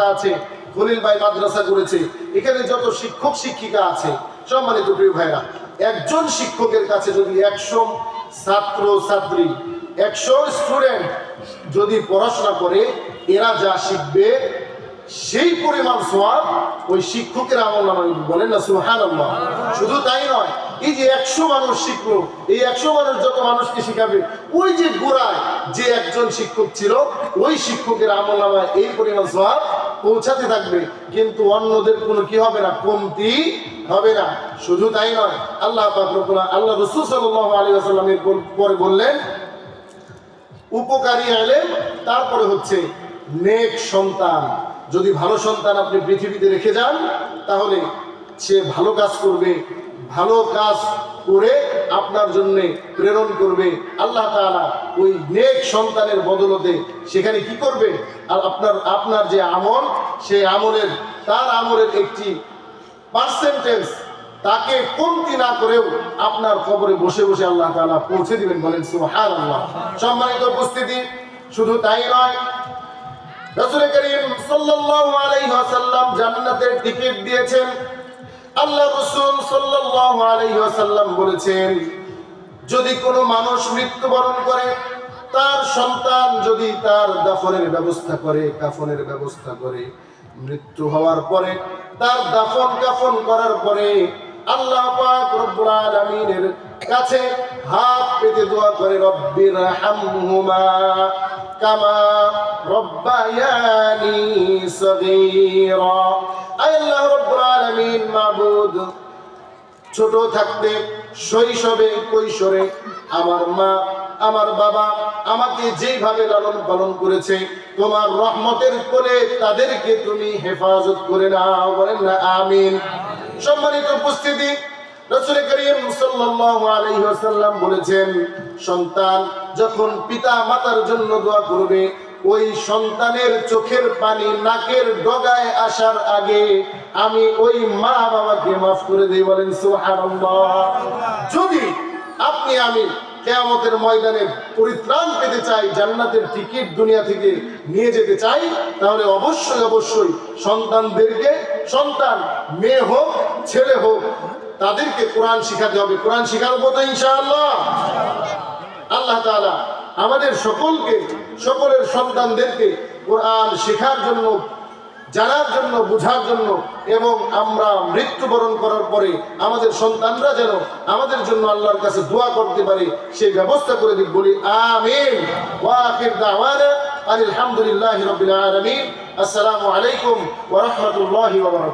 মাদ্রাসা আছে, খলিল ভাই মাদ্রাসা করেছে, এখানে যত শিক্ষক শিক্ষিকা আছে, সম্মানিত প্রিয় ভাইরা, একজন শিক্ষকের কাছে যদি 100 ছাত্র ছাত্রী, 100 স্টুডেন্ট যদি পড়াশোনা করে, এরা যা শিখবে সেই পরিমাণ সওয়াব ওই শিক্ষকের আমলনামায়, বলেন না সুবহানাল্লাহ। শুধু তাই নয়, এই যে 100 মানুষ শিখলো, এই 100 মানুষ যত মানুষকে শিখাবে, ওই যে গোড়ায় যে একজন শিক্ষক ছিল, ওই শিক্ষকের আমলনামায় এই পরিমাণ সওয়াব পৌঁছাতে থাকবে, কিন্তু অন্যদের কোনো কি হবে না, কমতি হবে না। শুধু তাই নয়, আল্লাহ পাক রব্বুল আল্লাহ রাসূল সাল্লাল্লাহু আলাইহি ওয়াসাল্লামের পরে বললেন উপকারী ইলম, তারপরে হচ্ছে নেক সন্তান। যদি ভালো সন্তান আপনি পৃথিবীতে রেখে যান, তাহলে সে ভালো কাজ করবে, ভালো কাজ করে আপনার জন্য প্রেরণ করবে। আল্লাহ তাআলা ওই নেক সন্তানের বদলতে সেখানে কি করবে, আর আপনার যে আমল, সেই আমলের, তার আমলের একটি পার্সেন্টেজ তাকে কমতি না করেও আপনার কবরে বসে বসে আল্লাহ তাআলা পৌঁছে দিবেন, বলেন সুবহানাল্লাহ। সম্মানিত উপস্থিতি, শুধু তাই নয়, রাসূল করিম সাল্লাল্লাহু আলাইহি ওয়াসাল্লাম জান্নাতের টিকিট দিয়েছেন। আল্লাহ রাসূল সাল্লাল্লাহু আলাইহি ওয়াসাল্লাম বলেছেন, যদি কোনো মানুষ মৃত্যুবরণ করে, তার সন্তান যদি তার দাফনের ব্যবস্থা করে, কাফনের ব্যবস্থা করে, মৃত্যু হওয়ার পরে তার দাফন কাফন করার পরে আল্লাহ পাক রব্বুল আলামিনের কাছে হাত পেতে দোয়া করে, রব্বির হামহুমা কামা রব্বায়ানি সগীরা। আল্লাহ রব্বুল আলামিন, মাবুদ, ছোট থাকতে, শৈশবে, কৈশোরে আমার মা, আমার বাবা আমাকে যেভাবে লালন পালন করেছে, তোমার রহমতের কোলে তাদেরকে তুমি হেফাজত করে নাও, বলেন না আমিন। সম্মানিত উপস্থিতি, রাসূল করিম সাল্লাল্লাহু আলাইহি ওয়াসাল্লাম বলেছেন, সন্তান যখন পিতা মাতার জন্য দোয়া করবে, ওই সন্তানের চোখের পানি নাকের ডগায় আসার আগে আমি ওই মা বাবাকে মাফ করে দেই, বলেন সুবহানাল্লাহ। যদি আপনি আমি কিয়ামতের ময়দানে পরিত্রাণ পেতে চাই, জান্নাতের টিকিট দুনিয়া থেকে নিয়ে যেতে চাই, তাহলে অবশ্যই অবশ্যই সন্তানদেরকে, সন্তান মেয়ে হোক ছেলে হোক, তাদেরকে কোরআন শিখাতে হবে। কোরআন শিখাবো তো ইনশাআল্লাহ। আল্লাহ তাআলা আমাদের সকলকে, সকলের সন্তানদেরকে কোরআন শেখার জন্য, জানার জন্য, বোঝার জন্য, এবং আমরা মৃত্যুবরণ করার পরে আমাদের সন্তানরা যেন আমাদের জন্য আল্লাহর কাছে দোয়া করতে পারে, সেই ব্যবস্থা করে দিক, বলি আমিন। ওয়া আখির দাওয়ানা আলহামদুলিল্লাহি রাব্বিল আলামিন। আসসালামু আলাইকুম ওয়া রাহমাতুল্লাহি ওয়া বারাকাতুহু।